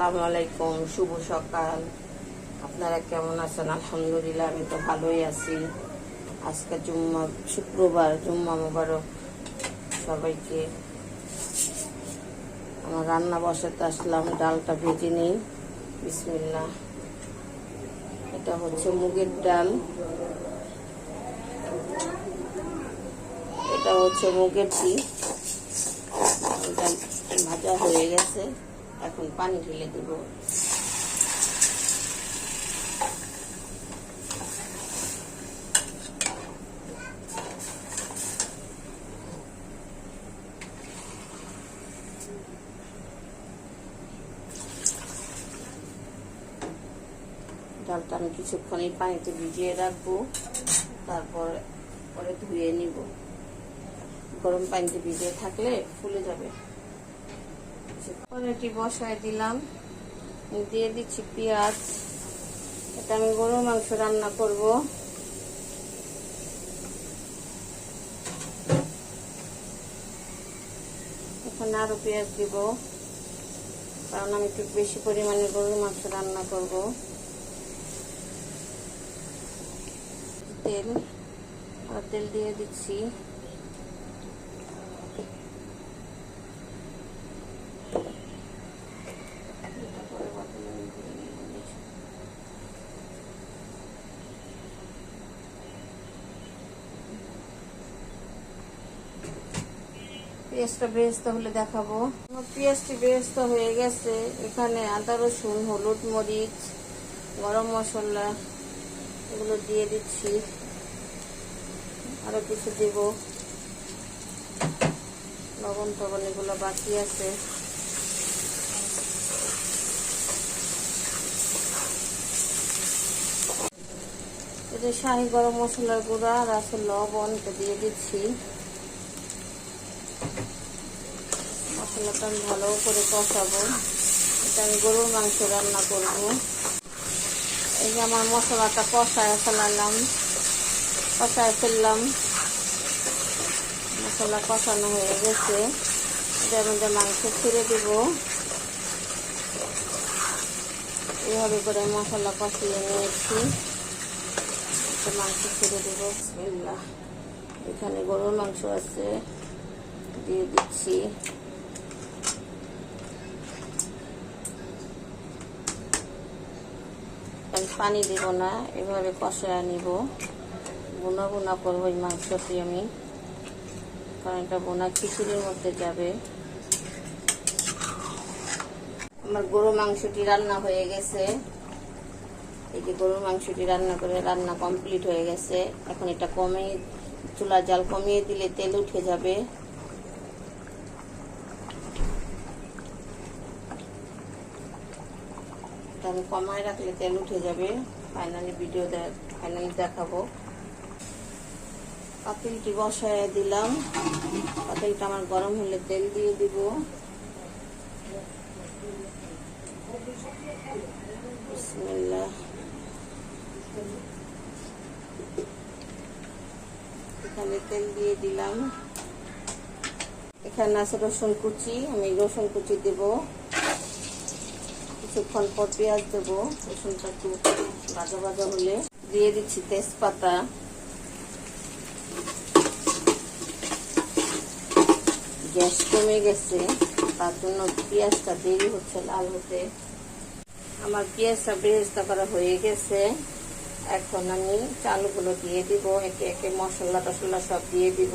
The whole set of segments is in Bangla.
আসসালামু আলাইকুম, শুভ সকাল। আপনারা কেমন আছেন? আলহামদুলিল্লাহ আমি তো ভালোই আছি। আজকে জুম্মা, শুক্রবার, জুম্মা মোবারক সবাইকে। আমার রান্না বসাতে আসলাম, ডালটা ভেজে নিই। বিসমিল্লাহ। এটা হচ্ছে মুগের ডাল, এটা হচ্ছে মুগের ডাল। ডাল ভাজা হয়ে গেছে, এখন পানি ঢেলে দেব। ডালটা আমি কিছুক্ষণ এই পানিতে ভিজিয়ে রাখবো, তারপর পরে ধুয়ে নিব। গরম পানিতে ভিজিয়ে থাকলে ফুলে যাবে। কড়াইটি বসায় দিলাম, দিয়ে দিচ্ছি পেঁয়াজ। এটা আমি গরুর মাংস রান্না করব। এখানে আরো পেঁয়াজ দিব, কারণ আমি একটু বেশি পরিমাণে গরুর মাংস রান্না করব। তেল দিয়ে দিচ্ছি। পেঁয়াজটা বেরেস্তা হলে দেখাবো। আমার পেঁয়াজটি বেরেস্তা হয়ে গেছে। এখানে আদা, রসুন, হলুদ, মরিচ, গরম মশলা এগুলো দিয়ে দিচ্ছি। আরো কিছু দেব, লবণ টবণ এগুলো বাকি আছে। এটা শাহি গরম মশলার গুঁড়া আর আছে লবণ, এটা দিয়ে দিচ্ছি। মশলাটা আমি ভালো করে কষাবো। এটা আমি গরুর মাংস রান্না করব। এই যে আমার মশলাটা কষায় ফেললাম, মশলা কষানো হয়ে গেছে। এটার মধ্যে মাংস ছেড়ে দেব। এইভাবে করে মশলা কষিয়ে নিয়েছি, মাংস ছেড়ে দেবো। বিসমিল্লাহ। এখানে গরুর মাংস আছে, দিয়ে দিচ্ছি। পানি দিব না, এভাবে কষায় নিব। বোনা বোনা করবো এই মাংসটি আমি, কারণ এটা বোনা খিচুড়ির মধ্যে যাবে। আমার গরু মাংসটি রান্না হয়ে গেছে। এই যে গরুর মাংসটি রান্না কমপ্লিট হয়ে গেছে। এখন এটা কমিয়ে, চুলার জাল কমিয়ে দিলে তেল উঠে যাবে। আমি কমায় রাখলে তেল উঠে যাবে। ফাইনালি দেখাবো। পাতিলটি বসায় দিলাম। পাতিলটা আমার গরম হলে তেল দিয়ে দিব। বিসমিল্লাহ। এখানে তেল দিয়ে দিলাম। এখানে আছে রসুন কুচি, আমি রসুন কুচি দেব। কিছুক্ষণ পর পেঁয়াজ দেবো। রসুনটা একটু ভাজা ভাজা হলে দিয়ে দিচ্ছি তেজপাতা। গ্যাস কমে গেছে, তার জন্য পেঁয়াজটা দেরি হচ্ছে লাল হতে। আমার পেঁয়াজটা বেরেস্তা করা হয়ে গেছে। এখন আমি চালগুলো দিয়ে দিব, একে একে মশলা টশলা সব দিয়ে দিব।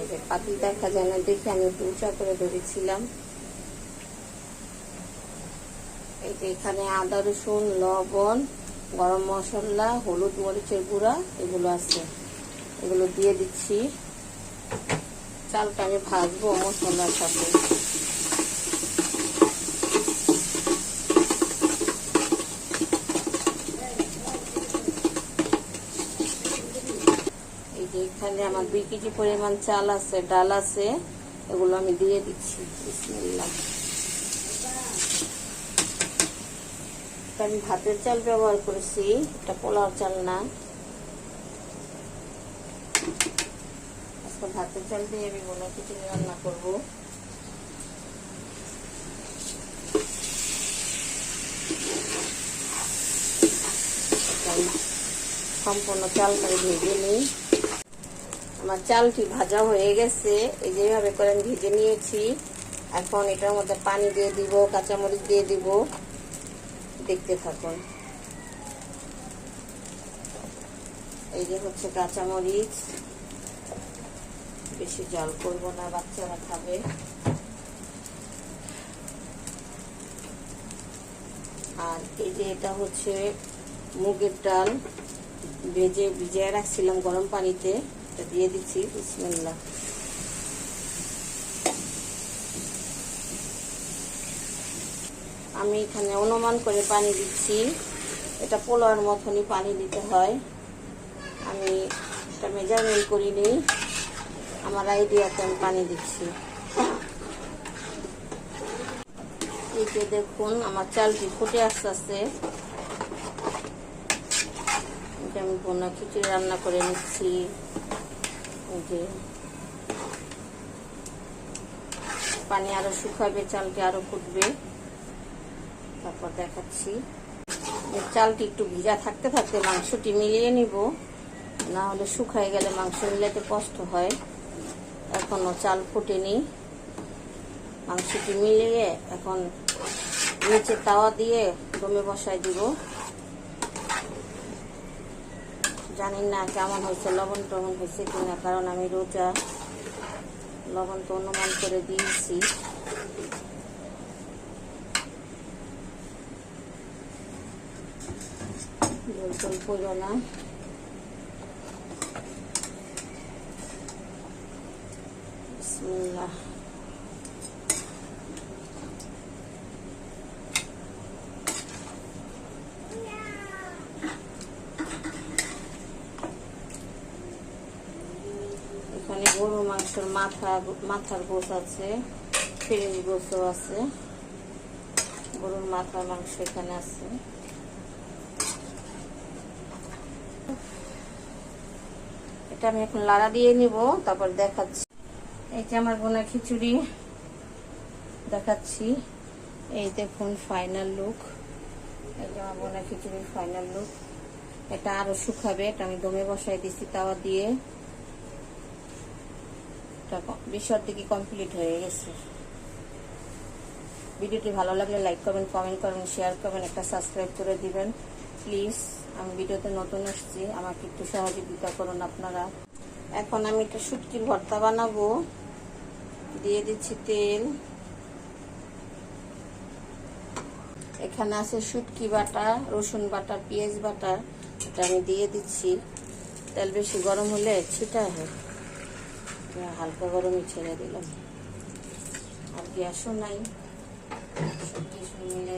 এই যে পাতিল দেখা যায় না দেখে আমি একটু উঁচা করে ধরেছিলাম। এই যে এখানে আদা, রসুন, লবণ, গরম মশলা, হলুদ, মরিচের গুঁড়া এগুলো আছে, এগুলো দিয়ে দিচ্ছি। চালটা আমি ভাজবো মশলার সাথে। এই যে এখানে আমার 2 কেজি পরিমাণ চাল আছে, ডাল আছে, এগুলো আমি দিয়ে দিচ্ছি। বিসমিল্লাহ। আমি ভাতের চাল ব্যবহার করেছি, এটা পোলাও চাল না। আজকে ভাতের চাল দিয়ে আমি বোনা খিচুড়ি রান্না করবো। সম্পূর্ণ চালটাকে ভেজে নিই। আমার চালটি ভাজা হয়ে গেছে, এই যেভাবে করে আমি ভেজে নিয়েছি। এখন এটার মধ্যে পানি দিয়ে দিব, কাঁচামরিচ দিয়ে দিব, দেখতে থাকুন। এই যে হচ্ছে কাঁচামরিচ, বেশি জাল করব না, বাচ্চারা খাবে। আর এই যে এটা হচ্ছে মুগের ডাল, ভিজিয়ে রাখছিলাম গরম পানিতে, এটা দিয়ে দিচ্ছি। বিসমিল্লাহ। আমি এখানে অনুমান করে পানি দিচ্ছি, এটা পোলাওর মতনই পানি দিতে হয়। আমি এটা মেজারমেন্ট করিনি, আমার আইডিয়াতে আমি পানি দিচ্ছি। এই যে দেখুন আমার চালটি ফুটে আস্তে আস্তে। আমি বোনা খিচুড়ি রান্না করে নিচ্ছি। যে পানি আরো শুকাবে, চালটি আরো ফুটবে, তারপর দেখাচ্ছি। চালটি একটু ভিজা থাকতে থাকতে মাংসটি মিলিয়ে নিব, না হলে শুকায় গেলে মাংস মিলাতে কষ্ট হয়। এখনো চাল ফুটেনি, মাংসটি মিলিয়ে এখন নিচে তাওয়া দিয়ে দমে বসাই দিব। জানি না কেমন হয়েছে, লবণ টবণ হয়েছে কিনা, কারণ আমি রোজা, লবণ তো অনুমান করে দিয়েছি। জল টল করো না। বিসমিল্লাহ। এখানে গরু মাংসের মাথার গোছ আছে, ফ্রেশ গোছও আছে। গরুর মাথার মাংস এখানে আছে। এটা আমি এখন লাড়া দিয়ে নিব, তারপর দেখাচ্ছি। এই যে আমার বোনা খিচুড়ি দেখাচ্ছি। এই দেখুন ফাইনাল লুক। এই যে আমার বোনা খিচুড়ির ফাইনাল লুক। এটা আরো শুকাবে, এটা আমি দমে বসাই দিচ্ছি তাওয়া দিয়ে। বিশর দিকে কমপ্লিট হয়ে গেছে। ভিডিওটি ভালো লাগলে লাইক করবেন, কমেন্ট করবেন, শেয়ার করবেন, একটা সাবস্ক্রাইব করে দিবেন প্লিজ। আমি ভিডিওতে নতুন আসছি, আমাকে একটু সহযোগিতা করুন আপনারা। এখন আমি একটা শুটকির ভর্তা বানাবো, দিয়ে দিচ্ছি তেল। এখানে আছে শুটকি বাটা, রসুন বাটা, পেঁয়াজ বাটা, এটা আমি দিয়ে দিচ্ছি। তেল বেশি গরম হলে ছিটা হয়, হালকা গরমে ছেড়ে দিলাম। আর গ্যাসও নাই, সব কিছু মিলে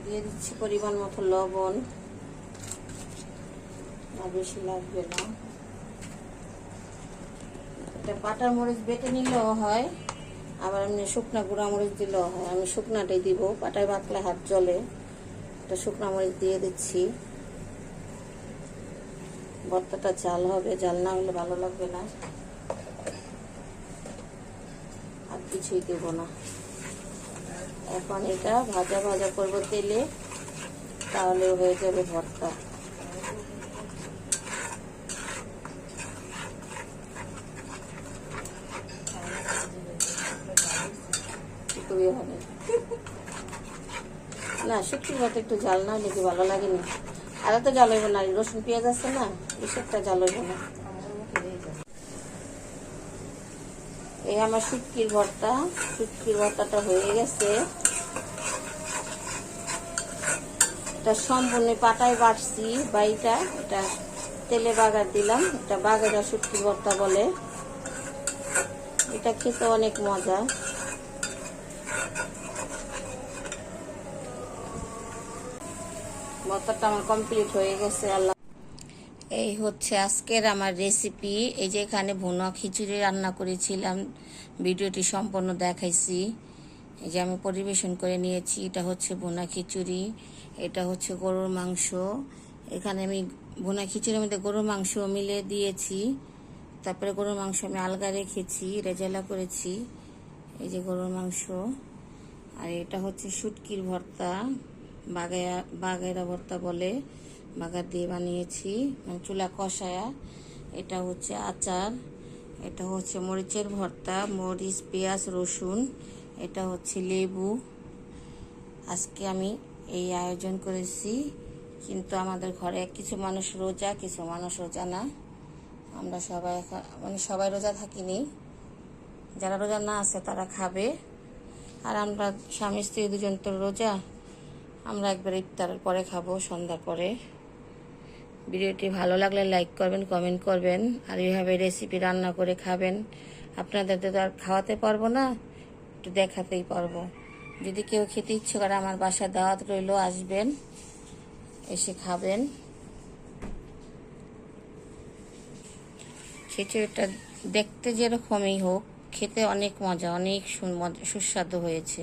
দিয়ে দিচ্ছি পরিমাণ মতো লবণ, আর বেশি লাগবে না। এটা বাটা মরিচ বেটে নিলেও হয়, আবার এমনি শুকনা গুঁড়া মরিচ দিলেও হয়। আমি শুকনাটাই দিব, পাটায় বাটলে হাত জ্বলে। এটা শুকনা মরিচ দিয়ে দিচ্ছি। ভর্তাটা ঝাল হবে, ঝাল না হলে ভালো লাগবে না। আর কিছুই দেব না। এখন এটা ভাজা ভাজা করবো তেলে, তাহলে হয়ে যাবে ভর্তা। না, শুটকি ভর্তা একটু ঝাল না হলে কি ভালো লাগেনি। আর তো ঝাল হইব না, রসুন পেঁয়াজ আছে না, এসবটা ঝাল হইব না। এই আমার শুটকির ভর্তাটা হয়ে গেছে। এটা সম্পূর্ণ পাটায় বাটছি বাইটা, এটা তেলে বাগার দিলাম। এটা বাগারা শুটকির ভর্তা বলে। এটা খেতে অনেক মজা। ভর্তাটা আমার কমপ্লিট হয়ে গেছে। আল্লাহ, এই হচ্ছে আজকের আমার রেসিপি। এই যে এখানে ভুনা খিচুড়ি রান্না করেছিলাম, ভিডিওটি সম্পূর্ণ দেখাইছি। এই যে আমি পরিবেশন করে নিয়েছি। এটা হচ্ছে ভুনা খিচুড়ি, এটা হচ্ছে গরুর মাংস। এখানে আমি ভুনা খিচুড়ির মধ্যে গরুর মাংস মিলে দিয়েছি, তারপরে গরুর মাংস আমি আলগা রেখেছি, রেজালা করেছি। এই যে গরুর মাংস। আর এটা হচ্ছে শুটকির ভর্তা, বাগেরা ভর্তা বলে। বাগার দিয়ে বানিয়েছি, মানে চুলা কষায়া। এটা হচ্ছে আচার, এটা হচ্ছে মরিচের ভর্তা, মরিচ, পেঁয়াজ, রসুন, এটা হচ্ছে লেবু। আজকে আমি এই আয়োজন করেছি, কিন্তু আমাদের ঘরে কিছু মানুষ রোজা, কিছু মানুষ রোজা না। আমরা সবাই মানে সবাই রোজা থাকিনি, যারা রোজা না আছে তারা খাবে। আর আমরা স্বামী স্ত্রী দুজন তো রোজা, আমরা একবার ইফতারের পরে খাবো, সন্ধ্যার পরে। ভিডিওটি ভালো লাগলে লাইক করবেন, কমেন্ট করবেন, আর এইভাবে রেসিপি রান্না করে খাবেন। আপনাদের তো আর খাওয়াতে পারবো না, একটু দেখাতেই পারবো। যদি কেউ খেতে ইচ্ছে করে আমার বাসায় দাওয়াত রইল, আসবেন, এসে খাবেন। খিচুড়িটা দেখতে যেরকমই হোক, খেতে অনেক মজা, অনেক সুস্বাদু হয়েছে।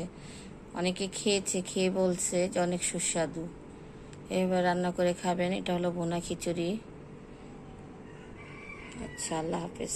অনেকে খেয়েছে, খেয়ে বলছে যে অনেক সুস্বাদু। এবার রান্না করে খাবেন। এটা হলো ভুনা খিচুড়ি। আচ্ছা, আল্লাহ হাফেজ।